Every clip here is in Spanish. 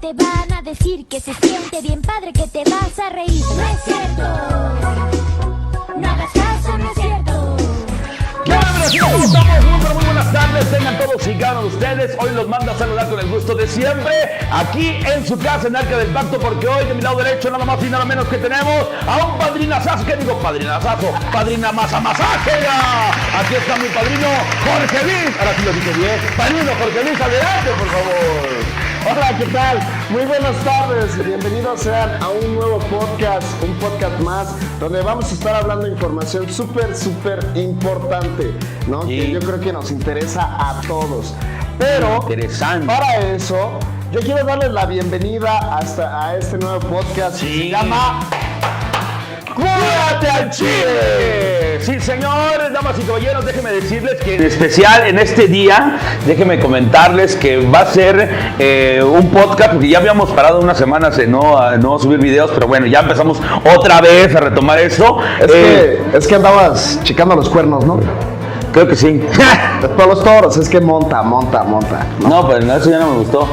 te van a decir que se siente bien padre, que te vas a reír. No es cierto. No hagas caso, no es cierto. ¿Cómo estamos? Muy buenas tardes, tengan todos y cada uno de ustedes. Hoy los mando a saludar con el gusto de siempre, aquí en su casa en Arca del Pacto, porque hoy de mi lado derecho nada más y nada menos que tenemos a un padrinazazo. ¿Qué digo padrinazazo? Padrina masajera. Aquí está mi padrino Jorge Luis. Ahora sí lo dije bien. Padrino Jorge Luis, adelante por favor. Hola, ¿qué tal? Muy buenas tardes, bienvenidos sean a un nuevo podcast, un podcast más, donde vamos a estar hablando de información súper importante, ¿no? Sí. Que yo creo que nos interesa a todos. Pero, interesante. Para eso, yo quiero darles la bienvenida a este nuevo podcast que se llama ¡Cúrate al Chile! Sí, señores, damas y caballeros, déjenme decirles que en especial en este día, déjenme comentarles que va a ser un podcast, porque ya habíamos parado unas semanas de no subir videos, pero bueno, ya empezamos otra vez a retomar esto. Es que andabas checando los cuernos, ¿no? Creo que sí. Para los toros, es que monta. No, pues eso ya no me gustó.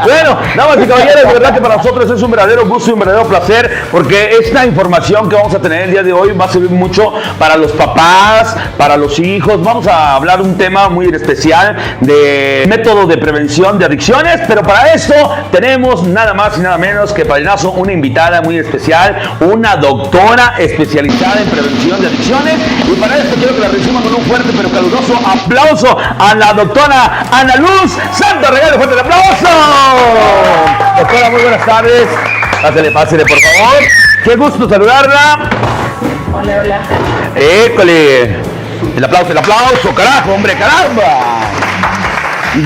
Bueno, damas y caballeros, de verdad que para nosotros es un verdadero gusto y un verdadero placer, porque esta información que vamos a tener el día de hoy va a servir mucho para los papás, para los hijos. Vamos a hablar un tema muy especial de método de prevención de adicciones, pero para esto tenemos nada más y nada menos que padrinazo, una invitada muy especial, una doctora especializada en prevención de adicciones, y para esto quiero que la recibamos con un fuerte pero caluroso aplauso a la doctora Ana Luz Santos. Regale fuerte el aplauso. Doctora, muy buenas tardes. Pásele por favor. Qué gusto saludarla. Hola. École. El aplauso, carajo, hombre, caramba.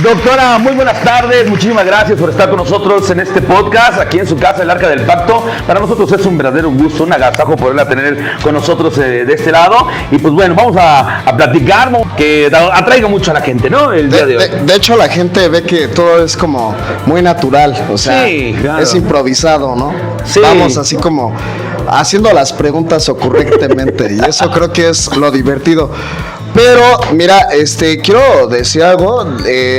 Doctora, muy buenas tardes, muchísimas gracias por estar con nosotros en este podcast, aquí en su casa, el Arca del Pacto. Para nosotros es un verdadero gusto, un agasajo poderla tener con nosotros de este lado. Y pues bueno, vamos a platicar, que atraiga mucho a la gente, ¿no? El día de hoy. De hecho, la gente ve que todo es como muy natural, o sea, sí, claro. Es improvisado, ¿no? Sí. Vamos así como haciendo las preguntas ocurrentemente, y eso creo que es lo divertido. Pero, mira, quiero decir algo.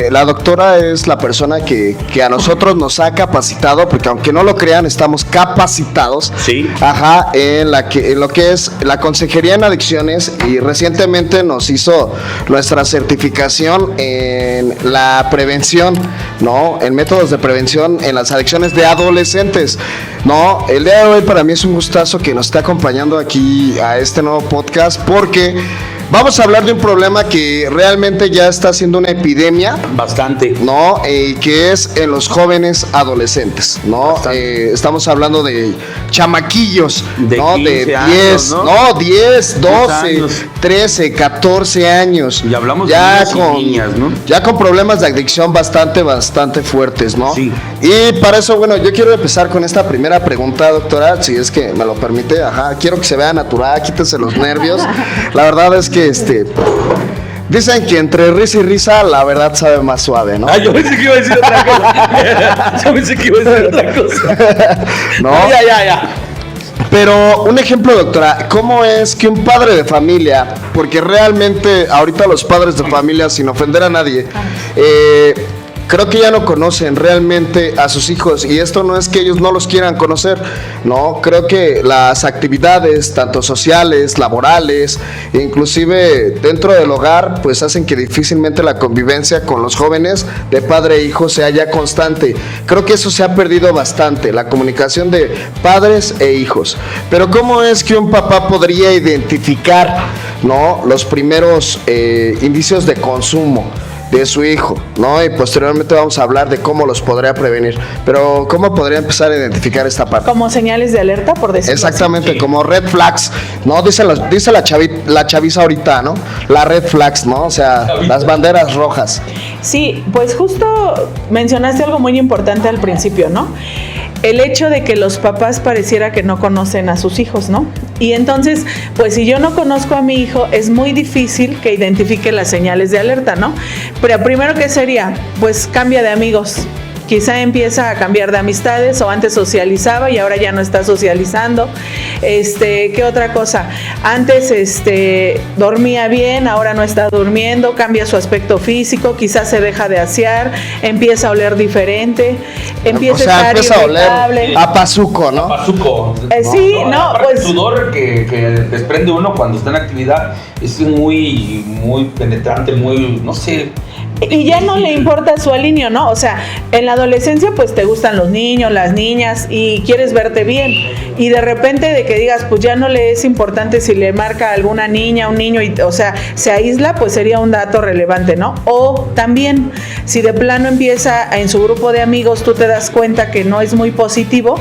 La doctora es la persona que a nosotros nos ha capacitado, porque aunque no lo crean, estamos capacitados. Sí. Ajá, en lo que es la consejería en adicciones, y recientemente nos hizo nuestra certificación en la prevención, ¿no? En métodos de prevención en las adicciones de adolescentes, ¿no? El día de hoy para mí es un gustazo que nos esté acompañando aquí a este nuevo podcast, porque vamos a hablar de un problema que realmente ya está siendo una epidemia. Bastante. ¿No? Que es en los jóvenes adolescentes, ¿no? Estamos hablando de chamaquillos, de ¿no? 15 De 10, años, ¿no? 10, 12, años. 13, 14 años. Y hablamos ya de niños y niñas, ¿no? Ya con problemas de adicción bastante fuertes, ¿no? Sí. Y para eso, bueno, yo quiero empezar con esta primera pregunta, doctora, si es que me lo permite. Ajá, quiero que se vea natural, quítese los nervios. La verdad es que dicen que entre risa y risa la verdad sabe más suave, ¿no? Yo pensé que iba a decir otra cosa. ¿No? Ya. Pero un ejemplo, doctora, ¿cómo es que un padre de familia, porque realmente ahorita los padres de familia, sin ofender a nadie, creo que ya no conocen realmente a sus hijos, y esto no es que ellos no los quieran conocer, no, creo que las actividades, tanto sociales, laborales, inclusive dentro del hogar, pues hacen que difícilmente la convivencia con los jóvenes de padre e hijo sea ya constante. Creo que eso se ha perdido bastante, la comunicación de padres e hijos. Pero ¿cómo es que un papá podría identificar, ¿no?, los primeros indicios de consumo de su hijo, ¿no? Y posteriormente vamos a hablar de cómo los podría prevenir. Pero ¿cómo podría empezar a identificar esta parte? Como señales de alerta, por decirlo Exactamente, así. Como red flags, ¿no? Dice la chaviza ahorita, ¿no? La red flags, ¿no? O sea, las banderas rojas. Sí, pues justo mencionaste algo muy importante al principio, ¿no? El hecho de que los papás pareciera que no conocen a sus hijos, ¿no? Y entonces, pues si yo no conozco a mi hijo, es muy difícil que identifique las señales de alerta, ¿no? Pero primero, ¿qué sería? Pues cambia de amigos. Quizá empieza a cambiar de amistades o antes socializaba y ahora ya no está socializando. ¿Qué otra cosa? Antes dormía bien, ahora no está durmiendo, cambia su aspecto físico, quizás se deja de asear, empieza a oler diferente, empieza a estar irritable. A pazuco, ¿no? A pazuco. Sí, no, pues pues el sudor que desprende uno cuando está en actividad es muy, muy penetrante, muy, no sé. Y ya no le importa su alineo, ¿no? O sea, en la adolescencia pues te gustan los niños, las niñas y quieres verte bien. Y de repente de que digas, pues ya no le es importante si le marca alguna niña, un niño, o sea, se aísla, pues sería un dato relevante, ¿no? O también, si de plano empieza en su grupo de amigos, tú te das cuenta que no es muy positivo,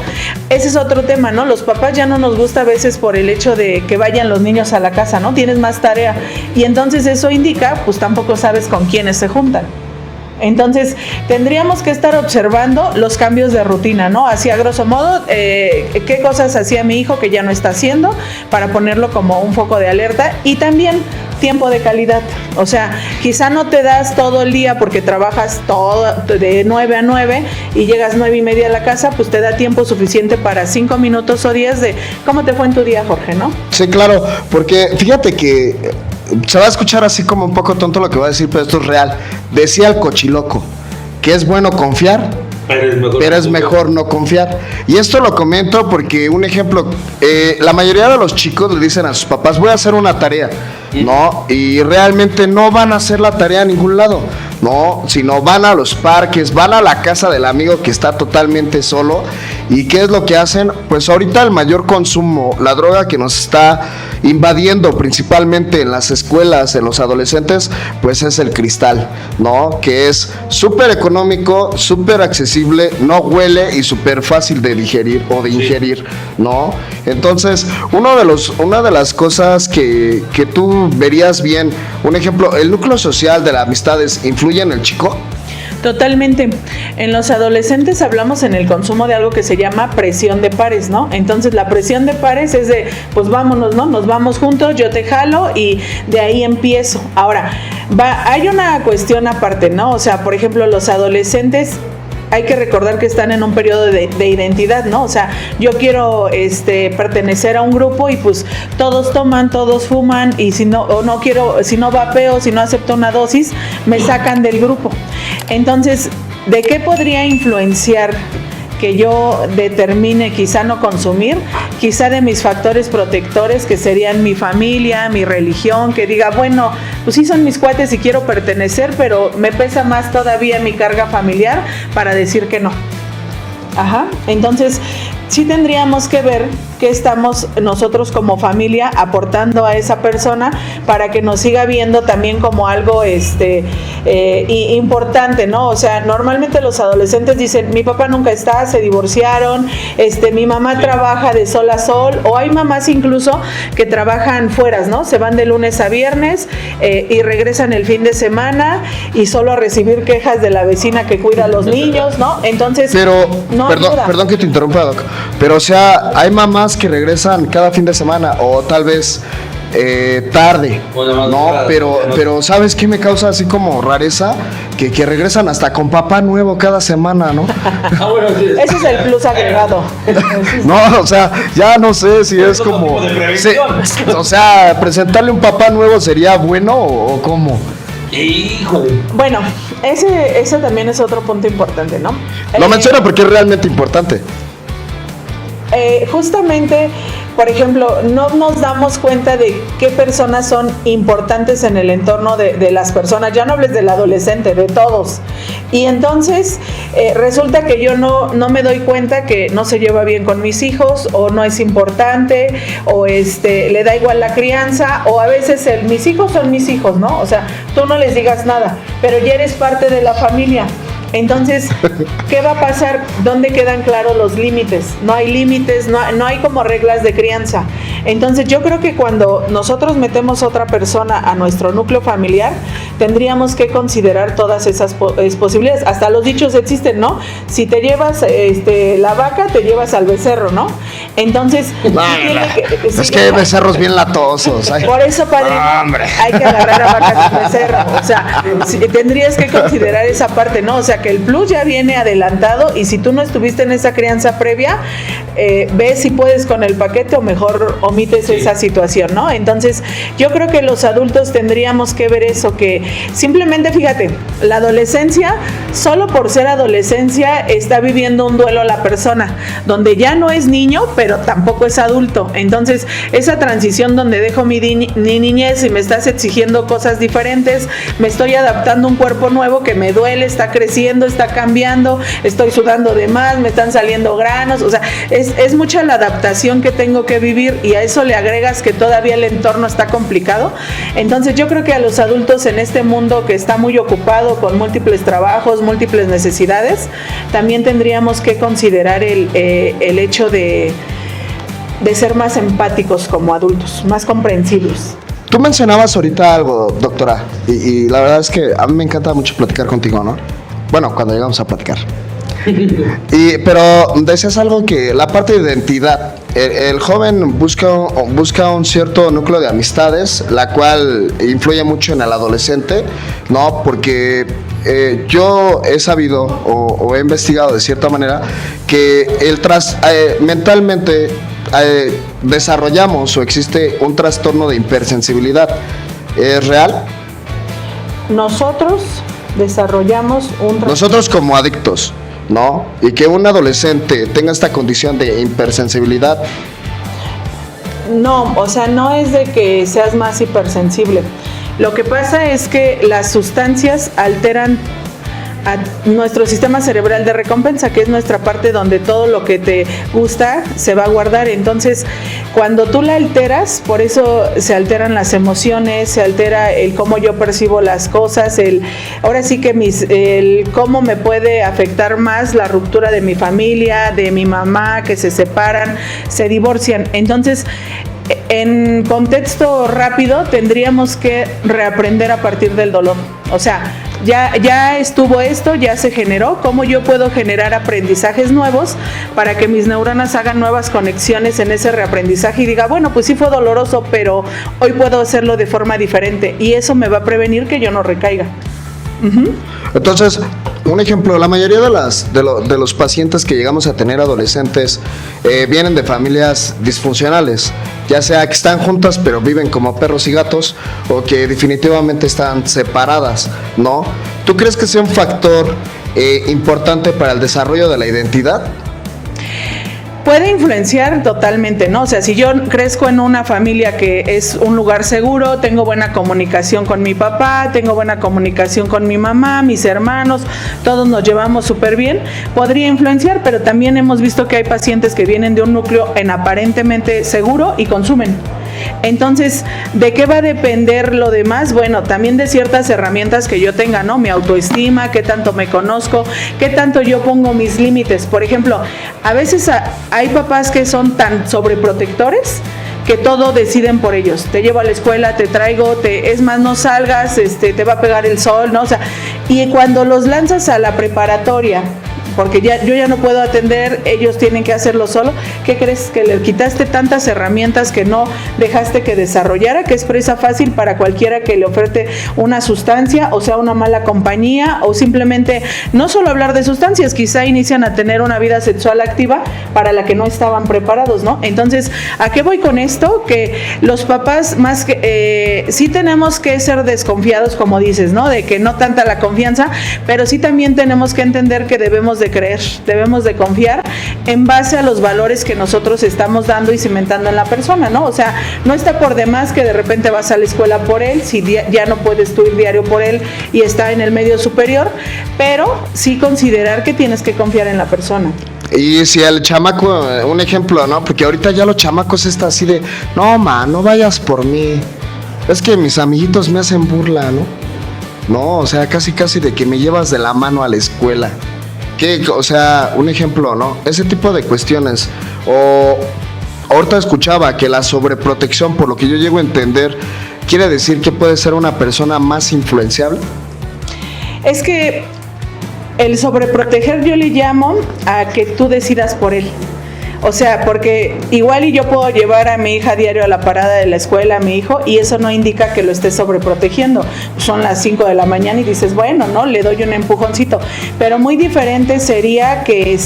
ese es otro tema, ¿no? Los papás ya no nos gusta a veces por el hecho de que vayan los niños a la casa, ¿no? Tienes más tarea. Y entonces eso indica, pues tampoco sabes con quiénes se juntan. Entonces, tendríamos que estar observando los cambios de rutina, ¿no? Así a grosso modo, qué cosas hacía mi hijo que ya no está haciendo para ponerlo como un foco de alerta y también tiempo de calidad. O sea, quizá no te das todo el día porque trabajas todo de 9 a 9 y llegas 9:30 a la casa, pues te da tiempo suficiente para 5 minutos o 10 de cómo te fue en tu día, Jorge, ¿no? Sí, claro, porque fíjate que se va a escuchar así como un poco tonto lo que voy a decir, pero esto es real. Decía el Cochiloco que es bueno confiar, pero es mejor no confiar. Y esto lo comento porque, un ejemplo, la mayoría de los chicos le dicen a sus papás, voy a hacer una tarea, ¿no? Y realmente no van a hacer la tarea a ningún lado, ¿no? Sino van a los parques, van a la casa del amigo que está totalmente solo. ¿Y qué es lo que hacen? Pues ahorita el mayor consumo, la droga que nos está invadiendo principalmente en las escuelas, en los adolescentes, pues es el cristal, ¿no? Que es súper económico, súper accesible, no huele y súper fácil de digerir o de ingerir, ¿no? Entonces, una de las cosas que tú verías bien, un ejemplo, el núcleo social de las amistades, ¿influye en el chico? Totalmente. En los adolescentes hablamos en el consumo de algo que se llama presión de pares, ¿no? Entonces la presión de pares es de, pues vámonos, ¿no? Nos vamos juntos, yo te jalo y de ahí empiezo. Ahora, hay una cuestión aparte, ¿no? O sea, por ejemplo, los adolescentes, hay que recordar que están en un periodo de identidad, ¿no? O sea, yo quiero pertenecer a un grupo y pues todos toman, todos fuman y si no vapeo, si no acepto una dosis, me sacan del grupo. Entonces, ¿de qué podría influenciar que yo determine quizá no consumir? Quizá de mis factores protectores, que serían mi familia, mi religión, que diga, bueno, pues sí son mis cuates y quiero pertenecer, pero me pesa más todavía mi carga familiar para decir que no. Ajá, entonces sí tendríamos que ver qué estamos nosotros como familia aportando a esa persona para que nos siga viendo también como algo importante, ¿no? O sea, normalmente los adolescentes dicen, mi papá nunca está, se divorciaron, mi mamá trabaja de sol a sol, o hay mamás incluso que trabajan fueras, ¿no? Se van de lunes a viernes y regresan el fin de semana y solo a recibir quejas de la vecina que cuida a los niños, ¿no? Entonces, pero, no perdón que te interrumpa, Doc, pero o sea, hay mamás que regresan cada fin de semana o tal vez tarde, no, pero ¿sabes qué me causa así como rareza? Que regresan hasta con papá nuevo cada semana, ¿no? Ese es el plus agregado. No, o sea, ya no sé si es como, o sea, presentarle un papá nuevo sería bueno o cómo. Híjole. Bueno, ese también es otro punto importante, ¿no? Lo menciona porque es realmente importante. Justamente, por ejemplo, no nos damos cuenta de qué personas son importantes en el entorno de las personas. Ya no hables del adolescente, de todos. Y entonces resulta que yo no me doy cuenta que no se lleva bien con mis hijos, o no es importante, o le da igual la crianza, o a veces mis hijos son mis hijos, ¿no? O sea, tú no les digas nada, pero ya eres parte de la familia. Entonces, ¿qué va a pasar? ¿Dónde quedan claros los límites? No hay límites, no hay como reglas de crianza. Entonces yo creo que cuando nosotros metemos otra persona a nuestro núcleo familiar, tendríamos que considerar todas esas posibilidades. Hasta los dichos existen, ¿no? Si te llevas la vaca, te llevas al becerro, ¿no? Entonces, es que hay becerros bien latosos. Por eso, padre, hay que agarrar a vacas y becerro. O sea, tendrías que considerar esa parte, ¿no? O sea, que el plus ya viene adelantado y si tú no estuviste en esa crianza previa, ves si puedes con el paquete o mejor omites esa situación, ¿no? Entonces, yo creo que los adultos tendríamos que ver eso, que simplemente, fíjate, la adolescencia, solo por ser adolescencia, está viviendo un duelo la persona, donde ya no es niño, pero tampoco es adulto. Entonces, esa transición donde dejo mi niñez y me estás exigiendo cosas diferentes, me estoy adaptando a un cuerpo nuevo que me duele, está creciendo, está cambiando, estoy sudando de más, me están saliendo granos, o sea, es mucha la adaptación que tengo que vivir y a eso le agregas que todavía el entorno está complicado. Entonces yo creo que a los adultos en este mundo que está muy ocupado con múltiples trabajos, múltiples necesidades, también tendríamos que considerar el hecho de ser más empáticos como adultos, más comprensidos. Tú mencionabas ahorita algo, doctora, y la verdad es que a mí me encanta mucho platicar contigo, ¿no? Bueno, cuando llegamos a platicar. Pero decías algo que la parte de identidad, el joven busca un cierto núcleo de amistades, la cual influye mucho en el adolescente, ¿no? Porque yo he sabido o he investigado de cierta manera que mentalmente desarrollamos o existe un trastorno de hipersensibilidad. ¿Es real? Nosotros desarrollamos nosotros como adictos, ¿no? Y que un adolescente tenga esta condición de hipersensibilidad. No, o sea, no es de que seas más hipersensible. Lo que pasa es que las sustancias alteran a nuestro sistema cerebral de recompensa, que es nuestra parte donde todo lo que te gusta se va a guardar. Entonces, cuando tú la alteras, por eso se alteran las emociones, se altera el cómo yo percibo las cosas, ahora sí que el cómo me puede afectar más la ruptura de mi familia, de mi mamá, que se separan, se divorcian. Entonces, en contexto rápido, tendríamos que reaprender a partir del dolor. O sea, ya estuvo esto, ya se generó, ¿cómo yo puedo generar aprendizajes nuevos para que mis neuronas hagan nuevas conexiones en ese reaprendizaje y diga, bueno, pues sí fue doloroso, pero hoy puedo hacerlo de forma diferente y eso me va a prevenir que yo no recaiga? Uh-huh. Entonces, un ejemplo, la mayoría de los pacientes que llegamos a tener adolescentes vienen de familias disfuncionales, ya sea que están juntas pero viven como perros y gatos o que definitivamente están separadas, ¿no? ¿Tú crees que sea un factor importante para el desarrollo de la identidad? Puede influenciar totalmente, ¿no? O sea, si yo crezco en una familia que es un lugar seguro, tengo buena comunicación con mi papá, tengo buena comunicación con mi mamá, mis hermanos, todos nos llevamos súper bien, podría influenciar, pero también hemos visto que hay pacientes que vienen de un núcleo en aparentemente seguro y consumen. Entonces, ¿de qué va a depender lo demás? Bueno, también de ciertas herramientas que yo tenga, ¿no? Mi autoestima, qué tanto me conozco, qué tanto yo pongo mis límites. Por ejemplo, a veces hay papás que son tan sobreprotectores que todo deciden por ellos. Te llevo a la escuela, te traigo, es más, no salgas, te va a pegar el sol, ¿no? O sea, y cuando los lanzas a la preparatoria, porque yo ya no puedo atender, ellos tienen que hacerlo solo, ¿qué crees? Que le quitaste tantas herramientas que no dejaste que desarrollara, que es presa fácil para cualquiera que le ofrece una sustancia, o sea, una mala compañía, o simplemente, no solo hablar de sustancias, quizá inician a tener una vida sexual activa para la que no estaban preparados, ¿no? Entonces, ¿a qué voy con esto? Que los papás, más que, sí tenemos que ser desconfiados, como dices, ¿no? De que no tanta la confianza, pero sí también tenemos que entender que debemos de creer, debemos de confiar en base a los valores que nosotros estamos dando y cimentando en la persona, ¿no? O sea, no está por demás que de repente vas a la escuela por él, si ya no puedes tú ir diario por él y está en el medio superior, pero sí considerar que tienes que confiar en la persona. Y si el chamaco, un ejemplo, ¿no? Porque ahorita ya los chamacos están así de, no, no vayas por mí, es que mis amiguitos me hacen burla, ¿no? No, o sea, casi de que me llevas de la mano a la escuela. O sea, un ejemplo, ¿no? Ese tipo de cuestiones. O ahorita escuchaba que la sobreprotección, por lo que yo llego a entender, quiere decir que puede ser una persona más influenciable. Es que el sobreproteger yo le llamo a que tú decidas por él. O sea, porque igual y yo puedo llevar a mi hija diario a la parada de la escuela, a mi hijo, y eso no indica que lo esté sobreprotegiendo. Son las 5 de la mañana y dices, bueno, ¿no? Le doy un empujoncito. Pero muy diferente sería que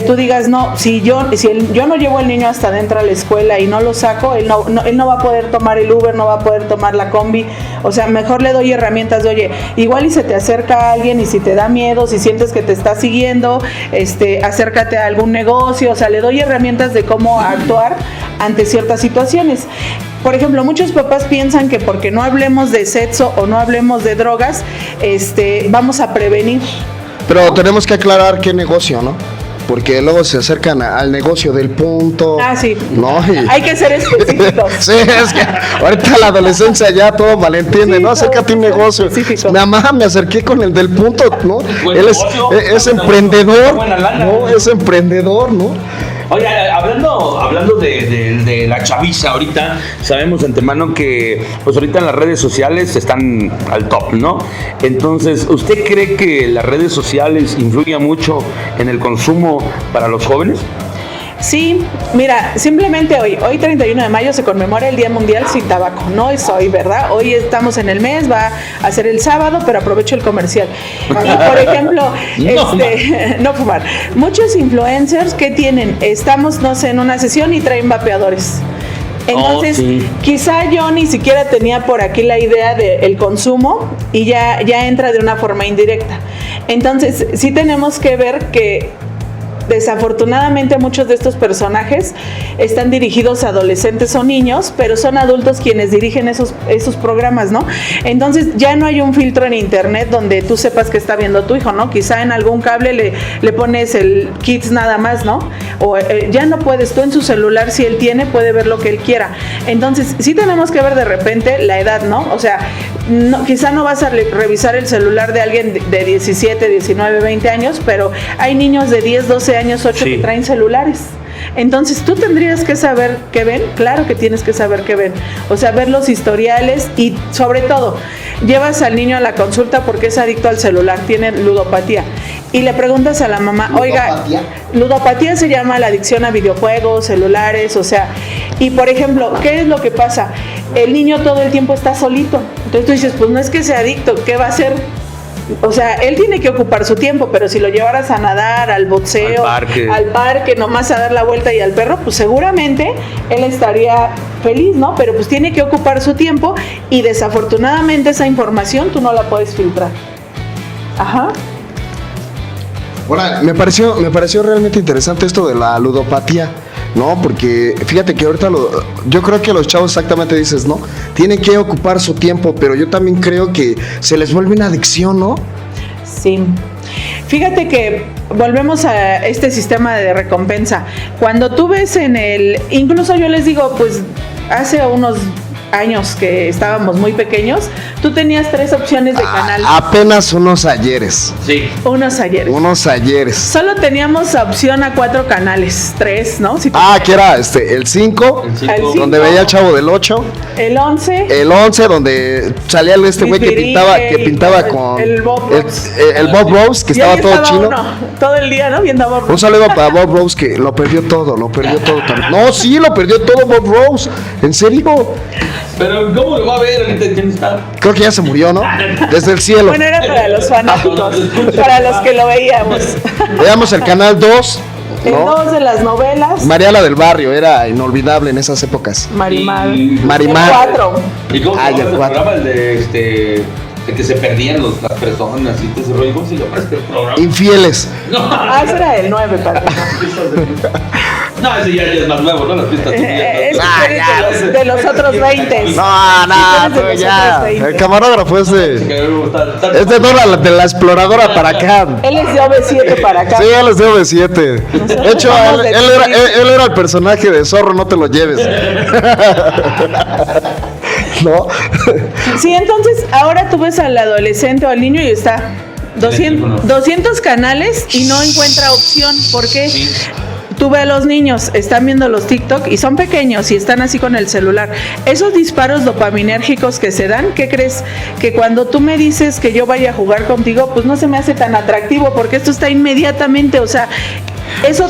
tú digas, no, si yo no llevo al niño hasta adentro a la escuela y no lo saco, él no va a poder tomar el Uber, no va a poder tomar la combi. O sea, mejor le doy herramientas de, oye, igual y se te acerca alguien y si te da miedo, si sientes que te está siguiendo, acércate a algún negocio. O sea, le doy herramientas de cómo actuar ante ciertas situaciones. Por ejemplo, muchos papás piensan que porque no hablemos de sexo o no hablemos de drogas, vamos a prevenir. Pero tenemos que aclarar qué negocio, ¿no? Porque luego se acercan al negocio del punto. Ah, sí. ¿No? Hay que ser específicos. Sí, es que ahorita la adolescencia ya todo malentiende, Sí, ¿no? Acércate a un negocio. específico. Mi mamá me acerqué con el del punto, ¿no? Buen Él negocio, es buena emprendedor, buena lana. ¿no? Es emprendedor, ¿no? Oye, hablando de la chaviza ahorita, sabemos de antemano que pues ahorita en las redes sociales están al top, ¿no? Entonces, ¿usted cree que las redes sociales influyen mucho en el consumo para los jóvenes? Sí, mira, simplemente hoy 31 de mayo se conmemora el Día Mundial sin Tabaco. No es hoy, ¿verdad? Hoy estamos en el mes, va a ser el sábado, pero aprovecho el comercial. Y por ejemplo, no fumar. Muchos influencers que tienen, estamos, no sé, en una sesión y traen vapeadores. Entonces, sí. Quizá yo ni siquiera tenía por aquí la idea del consumo y ya entra de una forma indirecta. Entonces, sí tenemos que ver que desafortunadamente muchos de estos personajes están dirigidos a adolescentes o niños, pero son adultos quienes dirigen esos programas, ¿no? Entonces ya no hay un filtro en internet donde tú sepas que está viendo tu hijo, ¿no? Quizá en algún cable le pones el Kids nada más, ¿no? O ya no puedes, tú en su celular, si él tiene, puede ver lo que él quiera. Entonces sí tenemos que ver de repente la edad, ¿no? O sea, quizá no vas a revisar el celular de alguien de 17, 19, 20 años, pero hay niños de 10, 12 años, 8 Sí. que traen celulares. Entonces, ¿tú tendrías que saber qué ven? Claro que tienes que saber qué ven. O sea, ver los historiales y, sobre todo, llevas al niño a la consulta porque es adicto al celular, tiene ludopatía. Y le preguntas a la mamá, oiga, ludopatía se llama la adicción a videojuegos, celulares, o sea, y por ejemplo, ¿qué es lo que pasa? El niño todo el tiempo está solito. Entonces tú dices, pues no es que sea adicto, ¿qué va a hacer? O sea, él tiene que ocupar su tiempo, pero si lo llevaras a nadar, al boxeo, al parque, nomás a dar la vuelta y al perro, pues seguramente él estaría feliz, ¿no? Pero pues tiene que ocupar su tiempo y desafortunadamente esa información tú no la puedes filtrar. Ajá. Ahora, me pareció realmente interesante esto de la ludopatía, ¿no? Porque fíjate que ahorita yo creo que los chavos exactamente dices, ¿no? Tienen que ocupar su tiempo, pero yo también creo que se les vuelve una adicción, ¿no? Sí. Fíjate que volvemos a este sistema de recompensa. Cuando tú ves incluso yo les digo, pues hace unos años que estábamos muy pequeños, tú tenías 3 opciones de canal. Apenas unos ayeres. Sí. Unos ayeres. Solo teníamos opción a 4 canales, 3, ¿no? Si que era el 5, donde veía el Chavo del 8. El 11. El 11, donde salía este güey que pintaba con el Bob Rose. El Bob Rose, que estaba todo chino. Todo el día, ¿no? Viendo a Bob Rose. Un saludo para Bob Rose, que lo perdió todo también. No, sí, lo perdió todo Bob Rose. ¿En serio? Pero ¿cómo lo va a ver? ¿Quién está? Creo que ya se murió, ¿no? Desde el cielo. Bueno, era para los fanáticos, para los que lo veíamos. Veamos el canal 2. ¿no? En dos de las novelas. Mariala del Barrio era inolvidable en esas épocas. Marimar. Marimar. 4. ¿Y cómo se el llama el 4. programa? El de de que se perdían las personas y todo ese rollo. ¿Cómo se llama este programa? Infieles. No, Ah, ese era el 9, padre. no, ese ya es más nuevo, ¿no? Las pistas. De los otros 20. No, pero ya. El camarógrafo es de Dora de la Exploradora para acá. Él es de OV7 para acá. Sí, él es de OV7. De hecho, él era el personaje de Zorro, no te lo lleves. ¿No? Sí, entonces ahora tú ves al adolescente o al niño y está 200 canales y no encuentra opción. ¿Por qué? Sí. tú ves a los niños, están viendo los TikTok y son pequeños y están así con el celular. Esos disparos dopaminérgicos que se dan, ¿qué crees? Que cuando tú me dices que yo vaya a jugar contigo, pues no se me hace tan atractivo porque esto está inmediatamente, o sea, es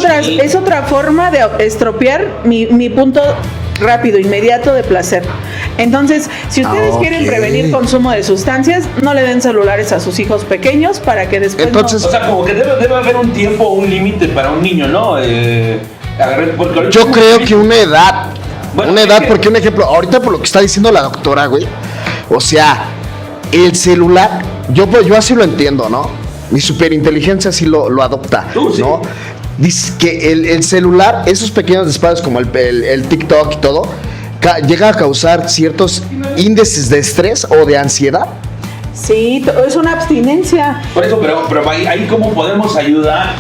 otra forma de estropear mi punto rápido, inmediato de placer. Entonces, si ustedes quieren prevenir consumo de sustancias, no le den celulares a sus hijos pequeños para que después Entonces, O sea, como que debe haber un tiempo, un límite para un niño, ¿no? yo creo que una edad. Bueno, una edad, es que- porque un ejemplo, ahorita por lo que está diciendo la doctora, güey. O sea, el celular, yo así lo entiendo, ¿no? Mi superinteligencia así lo adopta, Tú, sí. ¿no? Dice que el celular, esos pequeños disparos como el TikTok y todo, llega a causar ciertos índices de estrés o de ansiedad. sí, es una abstinencia. Por eso, pero ahí cómo podemos ayudar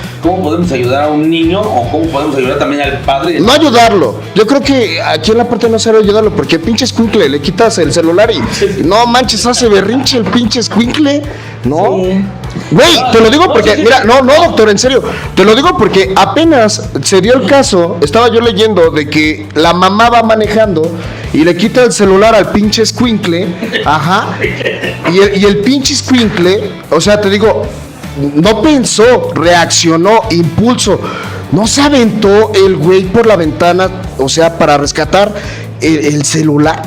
a un niño o cómo podemos ayudar también al padre. No ayudarlo. Yo creo que aquí en la parte no será ayudarlo, porque pinche escuincle, le quitas el celular y no manches, hace berrinche el pinche escuincle, ¿no? Sí. Güey, te lo digo porque, mira, no, doctor, en serio, te lo digo porque apenas se dio el caso, estaba yo leyendo de que la mamá va manejando y le quita el celular al pinche escuincle, ajá, y el pinche escuincle, o sea, te digo, no pensó, reaccionó, impulso, no se aventó el güey por la ventana, o sea, para rescatar el celular.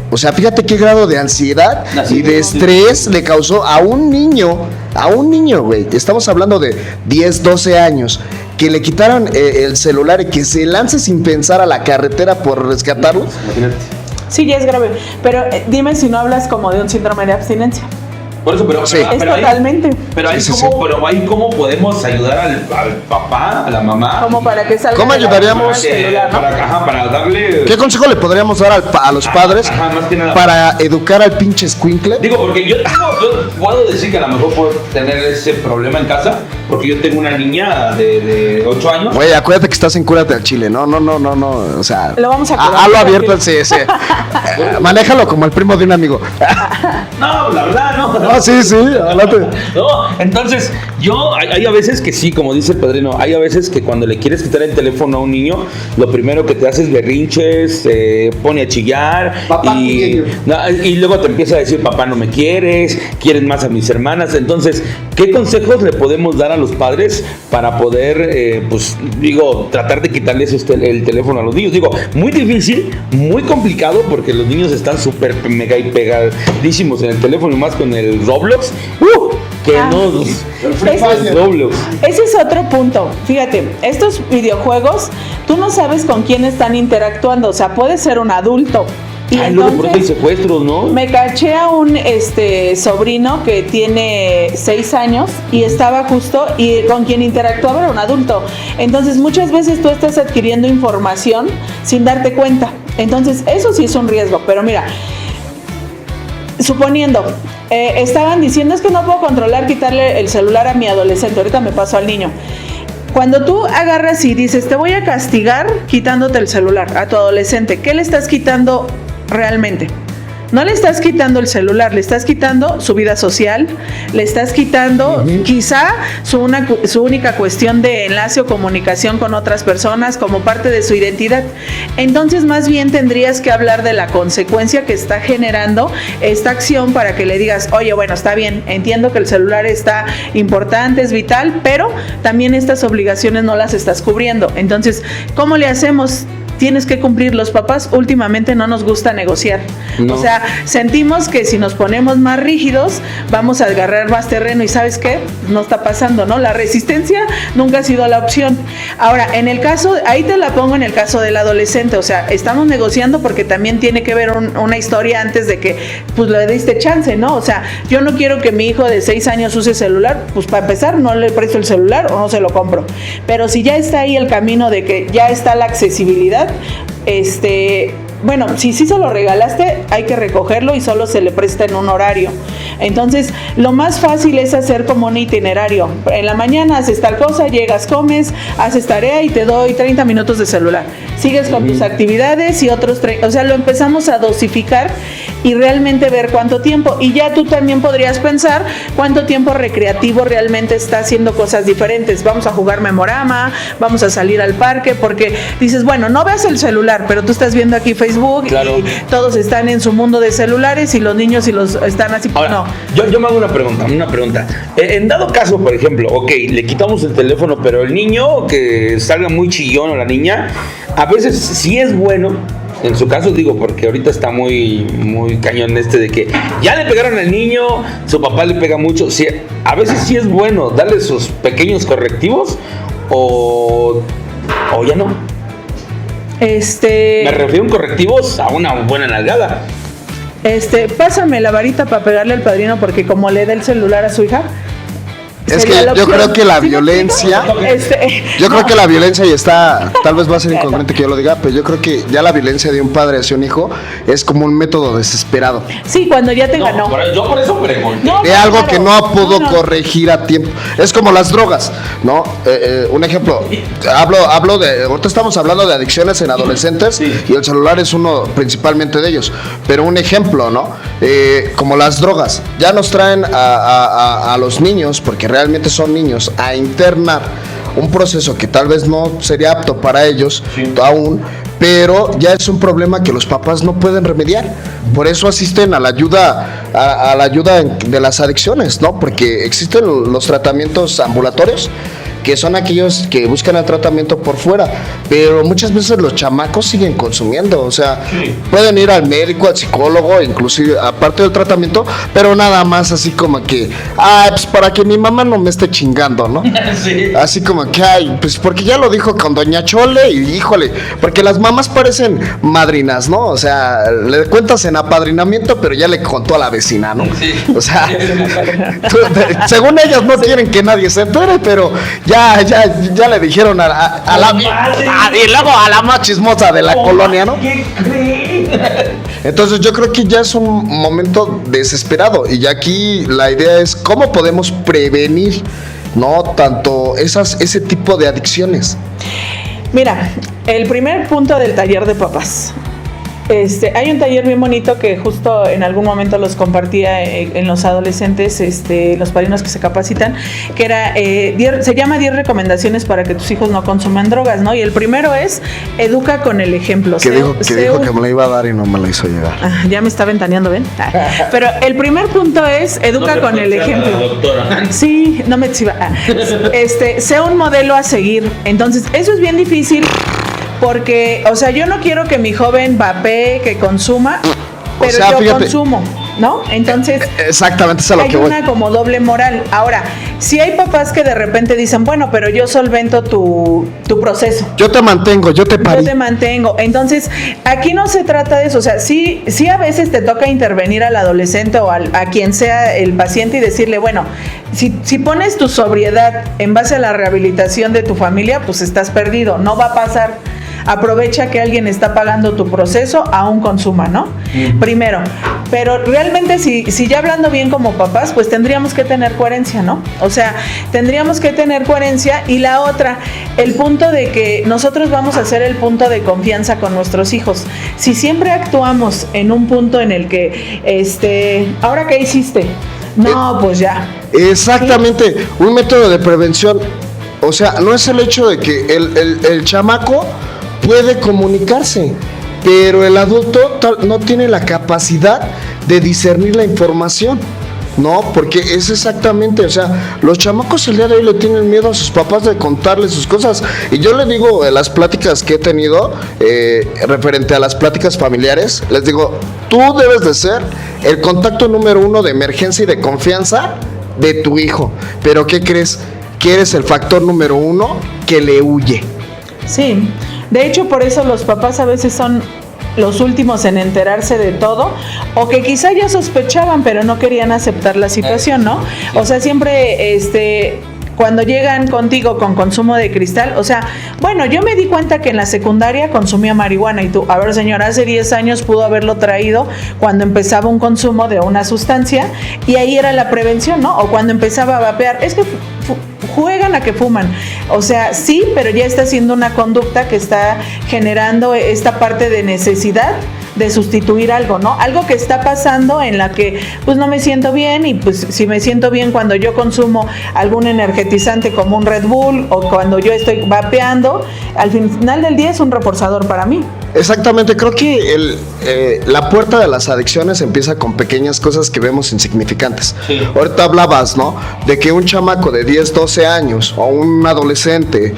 O sea, fíjate qué grado de ansiedad y de estrés le causó a un niño, güey. Estamos hablando de 10, 12 años, que le quitaron el celular y que se lance sin pensar a la carretera por rescatarlo. Imagínate. Sí, ya es grave. Pero dime si no hablas como de un síndrome de abstinencia. Por eso, pero Sí. Es totalmente. Pero ahí Sí, sí, cómo podemos ayudar al papá, a la mamá. Como para que salga. ¿Cómo de la- ayudaríamos? del celular, ¿no? para darle. ¿Qué consejo le podríamos dar a los padres Ajá, más que nada. para educar al pinche escuincle? Digo, porque yo puedo decir que a lo mejor puedo tener ese problema en casa, porque yo tengo una niña de 8 años. Güey, acuérdate que estás en Cúrate al Chile, no, o sea, Lo vamos a curar, hazlo abierto, tranquilo. sí. Manéjalo como el primo de un amigo. No, la verdad, no. Ah, sí, adelante. No, entonces, hay a veces que sí, como dice el padrino, hay a veces que cuando le quieres quitar el teléfono a un niño, lo primero que te hace es berrinches, pone a chillar Papá, y luego te empieza a decir, papá, no me quieres más a mis hermanas. Entonces, ¿qué consejos le podemos dar a los padres para poder, tratar de quitarles el teléfono a los niños? Digo, muy difícil, muy complicado, porque los niños están súper mega y pegadísimos en el teléfono, y más con el Roblox. Roblox. Ese es otro punto. Fíjate, estos videojuegos, tú no sabes con quién están interactuando. O sea, puede ser un adulto. Y Luego por eso hay entonces secuestros, ¿no? me caché a un sobrino que tiene 6 años y estaba justo, y con quien interactuaba era un adulto. Entonces muchas veces tú estás adquiriendo información sin darte cuenta. Entonces eso sí es un riesgo. Pero mira, suponiendo, estaban diciendo, es que no puedo controlar quitarle el celular a mi adolescente, ahorita me paso al niño. Cuando tú agarras y dices, te voy a castigar quitándote el celular a tu adolescente, ¿qué le estás quitando realmente? No le estás quitando el celular, le estás quitando su vida social, le estás quitando quizá su única cuestión de enlace o comunicación con otras personas como parte de su identidad. Entonces, más bien tendrías que hablar de la consecuencia que está generando esta acción para que le digas, oye, bueno, está bien, entiendo que el celular está importante, es vital, pero también estas obligaciones no las estás cubriendo. Entonces, ¿cómo le hacemos? Tienes que cumplir. Los papás últimamente no nos gusta negociar. No. O sea, sentimos que si nos ponemos más rígidos vamos a agarrar más terreno, y ¿sabes qué? No está pasando, ¿no? La resistencia nunca ha sido la opción. Ahora, en el caso, ahí te la pongo en el caso del adolescente, o sea, estamos negociando porque también tiene que ver una historia antes de que pues le diste chance, ¿no? O sea, yo no quiero que mi hijo de 6 años use celular, pues para empezar no le presto el celular o no se lo compro. Pero si ya está ahí el camino de que ya está la accesibilidad, bueno, si sí se lo regalaste, hay que recogerlo y solo se le presta en un horario. Entonces, lo más fácil es hacer como un itinerario. En la mañana haces tal cosa, llegas, comes, haces tarea y te doy 30 minutos de celular. Sigues con tus actividades y otros 30, o sea, lo empezamos a dosificar y realmente ver cuánto tiempo. Y ya tú también podrías pensar cuánto tiempo recreativo realmente está haciendo cosas diferentes. Vamos a jugar memorama, vamos a salir al parque, porque dices, bueno, no veas el celular, pero tú estás viendo aquí Facebook, claro, y todos están en su mundo de celulares y los niños y los están así. Ahora, no. Yo me hago una pregunta. En dado caso, por ejemplo, ok, le quitamos el teléfono, pero el niño que salga muy chillón o la niña, a veces sí es bueno. En su caso digo, porque ahorita está muy cañón de que ya le pegaron al niño, su papá le pega mucho. Sí, a veces sí es bueno darle sus pequeños correctivos o ya no. Me refiero a correctivos a una buena nalgada. Pásame la varita para pegarle al padrino, porque como le da el celular a su hija. Es que yo creo que la violencia, yo creo que la violencia, y está, tal vez va a ser incongruente que yo lo diga, pero yo creo que ya la violencia de un padre hacia un hijo es como un método desesperado. Sí, por eso pregunté. De algo que no pudo corregir a tiempo. Es como las drogas, ¿no? Un ejemplo, hablo de, ahorita estamos hablando de adicciones en adolescentes, y el celular es uno principalmente de ellos. Pero un ejemplo, ¿no? Como las drogas, ya nos traen a los niños, porque realmente son niños, a internar un proceso que tal vez no sería apto para ellos aún, pero ya es un problema que los papás no pueden remediar. Por eso asisten a la ayuda de las adicciones, ¿no? Porque existen los tratamientos ambulatorios, que son aquellos que buscan el tratamiento por fuera, pero muchas veces los chamacos siguen consumiendo, o sea, pueden ir al médico, al psicólogo, inclusive aparte del tratamiento, pero nada más así como que, pues para que mi mamá no me esté chingando, ¿no? Sí. Así como que, pues porque ya lo dijo con doña Chole, y híjole, porque las mamás parecen madrinas, ¿no? O sea, le cuentas en apadrinamiento, pero ya le contó a la vecina, ¿no? Sí. O sea, según ellas no quieren que nadie se entere, pero ya le dijeron a la y luego a la más chismosa de la colonia, ¿no? Entonces yo creo que ya es un momento desesperado, y ya aquí la idea es cómo podemos prevenir, ¿no? Tanto ese tipo de adicciones. Mira, el primer punto del taller de papás. Hay un taller bien bonito que justo en algún momento los compartía en los adolescentes, los padrinos que se capacitan, que era, se llama 10 recomendaciones para que tus hijos no consuman drogas, ¿no? Y el primero es, educa con el ejemplo. Que dijo que me la iba a dar y no me la hizo llegar. Ya me está ventaneando, ¿ven? Pero el primer punto es, educa con el ejemplo. Sí, no me exhiba. Sea un modelo a seguir. Entonces, eso es bien difícil. Porque, o sea, yo no quiero que mi joven vapee, que consuma, pero fíjate, consumo, ¿no? Entonces, exactamente, es a lo que voy. Hay una como doble moral. Ahora, si hay papás que de repente dicen, bueno, pero yo solvento tu proceso. Yo te mantengo, yo te parí. Yo te mantengo. Entonces, aquí no se trata de eso. O sea, sí a veces te toca intervenir al adolescente o a quien sea el paciente y decirle, bueno, si pones tu sobriedad en base a la rehabilitación de tu familia, pues estás perdido. No va a pasar. Aprovecha que alguien está pagando tu proceso, aún consuma, ¿no? Primero, pero realmente si ya hablando bien como papás, pues tendríamos que tener coherencia, ¿no? O sea, tendríamos que tener coherencia. Y la otra, el punto de que nosotros vamos a ser el punto de confianza con nuestros hijos. Si siempre actuamos en un punto en el que, ¿ahora qué hiciste? No, pues ya. Exactamente, ¿sí? Un método de prevención, o sea, no es el hecho de que el chamaco puede comunicarse, pero el adulto no tiene la capacidad de discernir la información, ¿no? Porque es exactamente, o sea, los chamacos el día de hoy le tienen miedo a sus papás de contarles sus cosas. Y yo les digo, en las pláticas que he tenido, referente a las pláticas familiares, les digo, tú debes de ser el contacto número 1 de emergencia y de confianza de tu hijo. Pero ¿qué crees? Que eres el factor número 1 que le huye. Sí, de hecho por eso los papás a veces son los últimos en enterarse de todo, o que quizá ya sospechaban pero no querían aceptar la situación, ¿no? O sea, siempre cuando llegan contigo con consumo de cristal, o sea, bueno, yo me di cuenta que en la secundaria consumía marihuana y tú, a ver señora, hace 10 años pudo haberlo traído cuando empezaba un consumo de una sustancia y ahí era la prevención, ¿no? O cuando empezaba a vapear, es que juegan a que fuman, o sea, sí, pero ya está haciendo una conducta que está generando esta parte de necesidad de sustituir algo, ¿no? Algo que está pasando en la que pues no me siento bien y pues si me siento bien cuando yo consumo algún energetizante como un Red Bull o cuando yo estoy vapeando, al final del día es un reforzador para mí. Exactamente, creo que la puerta de las adicciones empieza con pequeñas cosas que vemos insignificantes. Sí. Ahorita hablabas, ¿no? De que un chamaco de 10, 12 años o un adolescente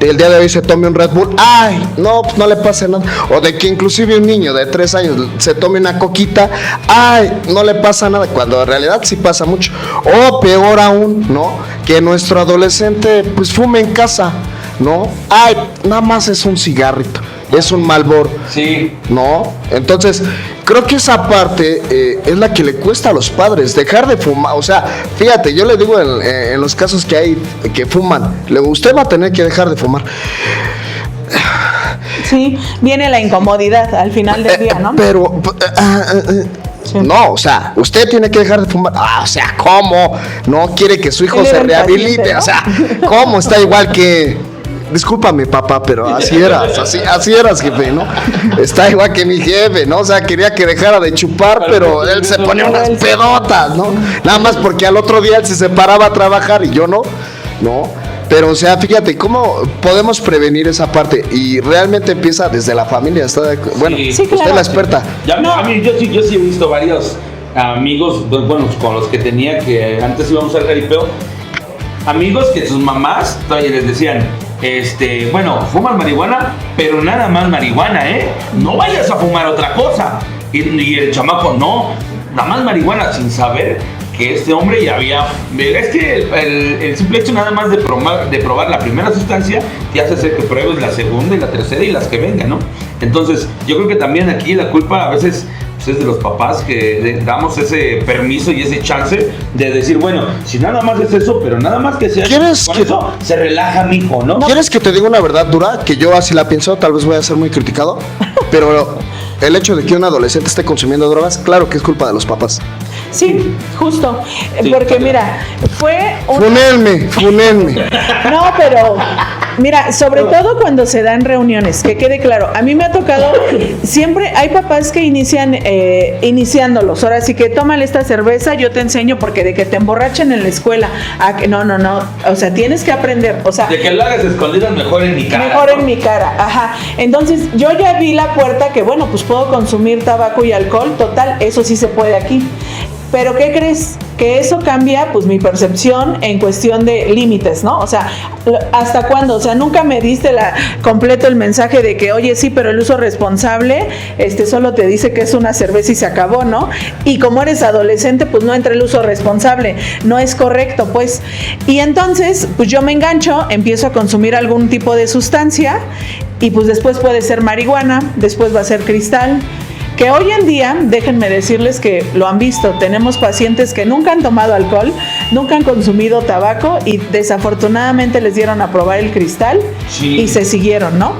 el día de hoy se tome un Red Bull, ay, no, pues no le pasa nada. O de que inclusive un niño de 3 años se tome una coquita, ay, no le pasa nada, cuando en realidad sí pasa mucho. O peor aún, ¿no? Que nuestro adolescente pues fume en casa, ¿no? Ay, nada más es un cigarrito, es un Marlboro. Sí. ¿No? Entonces, creo que esa parte es la que le cuesta a los padres, dejar de fumar. O sea, fíjate, yo le digo en los casos que hay que fuman, usted va a tener que dejar de fumar. Sí, viene la incomodidad al final del día, ¿no? Pero... Sí. No, o sea, usted tiene que dejar de fumar. O sea, ¿cómo? No quiere que su hijo Él se era el rehabilite, paciente, ¿no? O sea, ¿cómo? Está igual que... Discúlpame, papá, pero así eras, así eras, jefe, ¿no? Está igual que mi jefe, ¿no? O sea, quería que dejara de chupar, pero él se ponía unas pedotas, ¿no? Nada más porque al otro día él se separaba a trabajar y yo no, ¿no? Pero, o sea, fíjate, ¿cómo podemos prevenir esa parte? Y realmente empieza desde la familia, bueno, Sí, claro. usted es la experta. A mí, yo sí he visto varios amigos, pues, bueno, con los que tenía, que antes íbamos al jaripeo, amigos que sus mamás todavía les decían, bueno, fumas marihuana, pero nada más marihuana, ¿eh? No vayas a fumar otra cosa. Y el chamaco, no, nada más marihuana, sin saber que este hombre ya había... Es que el simple hecho nada más de probar la primera sustancia te hace hacer que pruebes la segunda y la tercera y las que vengan, ¿no? Entonces, yo creo que también aquí la culpa a veces pues, es de los papás, que damos ese permiso y ese chance de decir, bueno, si nada más es eso, pero nada más que sea con eso, se relaja mi hijo, ¿no? ¿Quieres que te diga una verdad dura? Que yo así la pienso, tal vez voy a ser muy criticado, pero el hecho de que un adolescente esté consumiendo drogas, claro que es culpa de los papás. Sí, justo, Sí, porque mira, fue un... Funenme. No, pero mira, sobre todo cuando se dan reuniones, que quede claro, a mí me ha tocado, siempre hay papás que inician iniciándolos, ahora sí que tómale esta cerveza, yo te enseño, porque de que te emborrachen en la escuela, a que no, o sea, tienes que aprender, o sea... De que lo hagas escondidas mejor en mi cara. Mejor ¿no? en mi cara, ajá. Entonces, yo ya vi la puerta que, bueno, pues puedo consumir tabaco y alcohol, total, eso sí se puede aquí. Pero ¿qué crees? Que eso cambia pues mi percepción en cuestión de límites, ¿no? O sea, ¿hasta cuándo? O sea, nunca me diste completo el mensaje de que, oye, sí, pero el uso responsable solo te dice que es una cerveza y se acabó, ¿no? Y como eres adolescente, pues no entra el uso responsable, no es correcto, pues. Y entonces, pues yo me engancho, empiezo a consumir algún tipo de sustancia y pues después puede ser marihuana, después va a ser cristal. Que hoy en día, déjenme decirles que lo han visto, tenemos pacientes que nunca han tomado alcohol, nunca han consumido tabaco y desafortunadamente les dieron a probar el cristal y se siguieron, ¿no?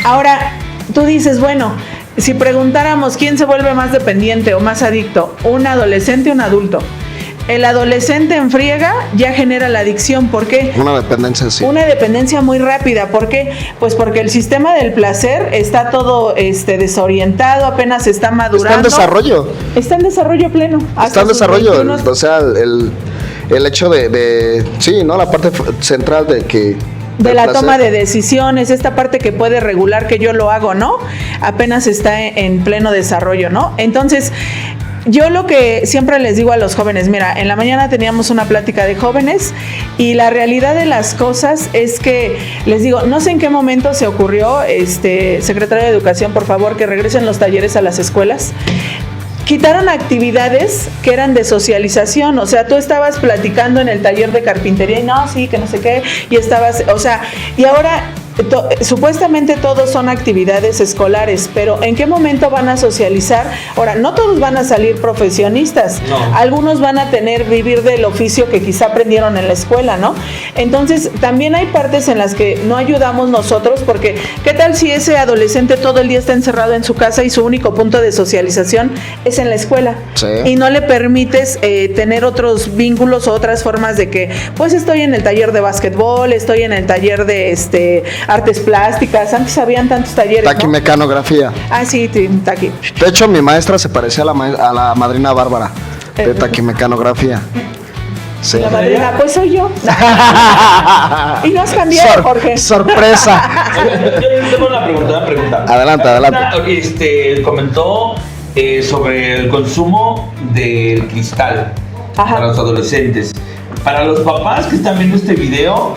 Ahora, tú dices, bueno, si preguntáramos quién se vuelve más dependiente o más adicto, un adolescente o un adulto. El adolescente en friega ya genera la adicción. ¿Por qué? Una dependencia, sí. Una dependencia muy rápida. ¿Por qué? Pues porque el sistema del placer está todo desorientado, apenas está madurando. Está en desarrollo. Está en desarrollo pleno. Está en desarrollo. O sea, el hecho sí, ¿no? La parte central de que... De la toma de decisiones, esta parte que puede regular que yo lo hago, ¿no? Apenas está en pleno desarrollo, ¿no? Entonces... Yo lo que siempre les digo a los jóvenes, mira, en la mañana teníamos una plática de jóvenes y la realidad de las cosas es que les digo, no sé en qué momento se ocurrió, secretario de Educación, por favor, que regresen los talleres a las escuelas. Quitaron actividades que eran de socialización, o sea, tú estabas platicando en el taller de carpintería y no, sí, que no sé qué, y estabas, o sea, y ahora supuestamente todos son actividades escolares, pero ¿en qué momento van a socializar? Ahora, no todos van a salir profesionistas, algunos van a vivir del oficio que quizá aprendieron en la escuela, ¿no? Entonces, también hay partes en las que no ayudamos nosotros, porque ¿qué tal si ese adolescente todo el día está encerrado en su casa y su único punto de socialización es en la escuela? Sí. Y no le permites tener otros vínculos o otras formas de que, pues estoy en el taller de básquetbol, estoy en el taller de artes plásticas, antes habían tantos talleres, ¿no? Taquimecanografía. Ah, sí, taqui. De hecho, mi maestra se parecía a la madrina Bárbara de taquimecanografía. Sí. La madrina, pues soy yo. Y nos cambió, Jorge. Sorpresa. Yo tengo una pregunta. Adelante. Comentó sobre el consumo del cristal para los adolescentes. Para los papás que están viendo este video,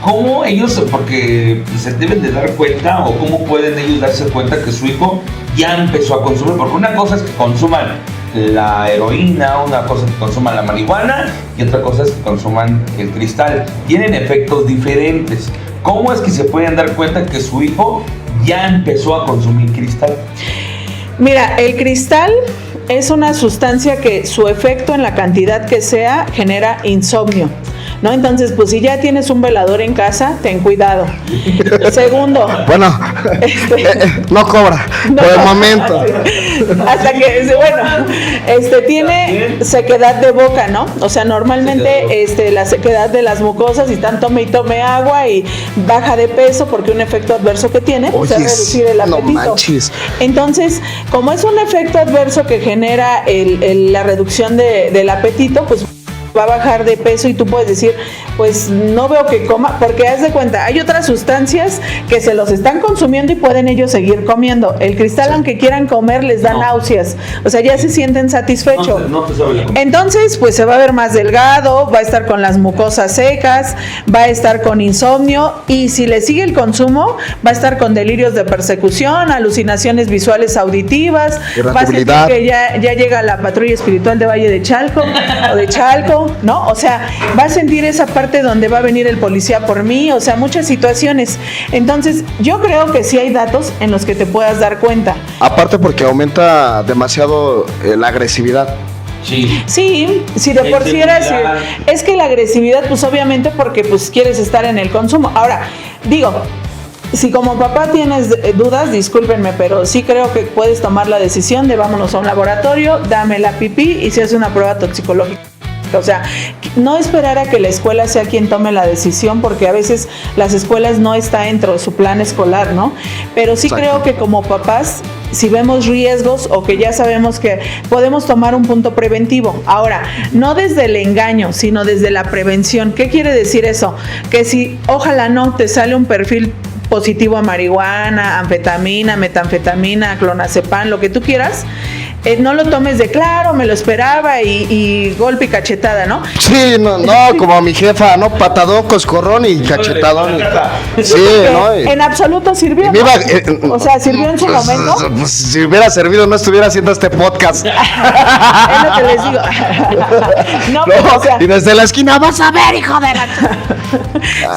¿cómo ellos, porque se deben de dar cuenta o cómo pueden ellos darse cuenta que su hijo ya empezó a consumir? Porque una cosa es que consuman la heroína, una cosa es que consuman la marihuana y otra cosa es que consuman el cristal. Tienen efectos diferentes. ¿Cómo es que se pueden dar cuenta que su hijo ya empezó a consumir cristal? Mira, el cristal es una sustancia que su efecto en la cantidad que sea genera insomnio, ¿no? Entonces, pues si ya tienes un velador en casa, ten cuidado. Segundo. Bueno, no cobra, No, por el momento. Hasta que, bueno, tiene sequedad de boca, ¿no? O sea, normalmente la sequedad de las mucosas, y están tome y tome agua y baja de peso, porque un efecto adverso que tiene pues, es reducir el apetito. No manches. Entonces, como es un efecto adverso que genera la reducción del apetito, pues va a bajar de peso y tú puedes decir, pues no veo que coma, porque haz de cuenta, hay otras sustancias que se los están consumiendo y pueden ellos seguir comiendo. El cristal, aunque quieran comer, les da náuseas, o sea, ya se sienten satisfechos. Entonces, pues se va a ver más delgado, va a estar con las mucosas secas, va a estar con insomnio, y si le sigue el consumo, va a estar con delirios de persecución, alucinaciones visuales auditivas, va a sentir que ya llega la patrulla espiritual de Valle de Chalco o de Chalco, ¿no? O sea, va a sentir esa parte donde va a venir el policía por mí, o sea, muchas situaciones. Entonces, yo creo que sí hay datos en los que te puedas dar cuenta. Aparte porque aumenta demasiado la agresividad. Sí. Sí, si de por sí era así. Es que la agresividad, pues obviamente porque pues quieres estar en el consumo. Ahora, digo, si como papá tienes dudas, discúlpenme, pero sí creo que puedes tomar la decisión de vámonos a un laboratorio, dame la pipí y se hace una prueba toxicológica. O sea, no esperar a que la escuela sea quien tome la decisión, porque a veces las escuelas no está dentro de su plan escolar, ¿no? Pero sí creo que como papás, si vemos riesgos o que ya sabemos que podemos tomar un punto preventivo. Ahora, no desde el engaño, sino desde la prevención. ¿Qué quiere decir eso? Que si, ojalá no, te sale un perfil positivo a marihuana, anfetamina, metanfetamina, clonazepam, lo que tú quieras, no lo tomes de claro, me lo esperaba y golpe y cachetada, ¿no? Sí, no, como a mi jefa, ¿no? Patadón, coscorrón y cachetadón. Sí, ¿no? En absoluto sirvió, ¿no? O sea, sirvió en su momento. Pues, si hubiera servido, no estuviera haciendo este podcast. Es lo que les digo. No, pero, o sea, y desde la esquina, vas a ver, hijo de la...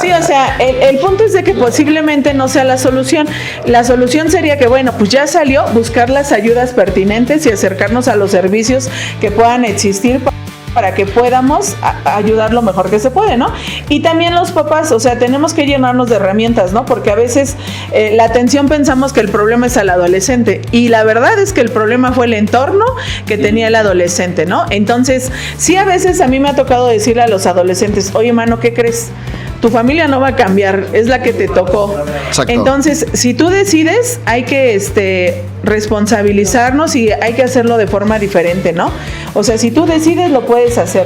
Sí, o sea, el punto es de que posiblemente no sea la solución. La solución sería que, bueno, pues ya salió, buscar las ayudas pertinentes y acercarnos a los servicios que puedan existir para que podamos ayudar lo mejor que se puede, ¿no? Y también los papás, o sea, tenemos que llenarnos de herramientas, ¿no? Porque a veces la atención pensamos que el problema es al adolescente, y la verdad es que el problema fue el entorno que tenía el adolescente, ¿no? Entonces, sí, a veces a mí me ha tocado decirle a los adolescentes, oye, mano, ¿qué crees? Tu familia no va a cambiar, es la que te tocó. Exacto. Entonces, si tú decides, hay que responsabilizarnos y hay que hacerlo de forma diferente, ¿no? O sea, si tú decides, lo puedes hacer.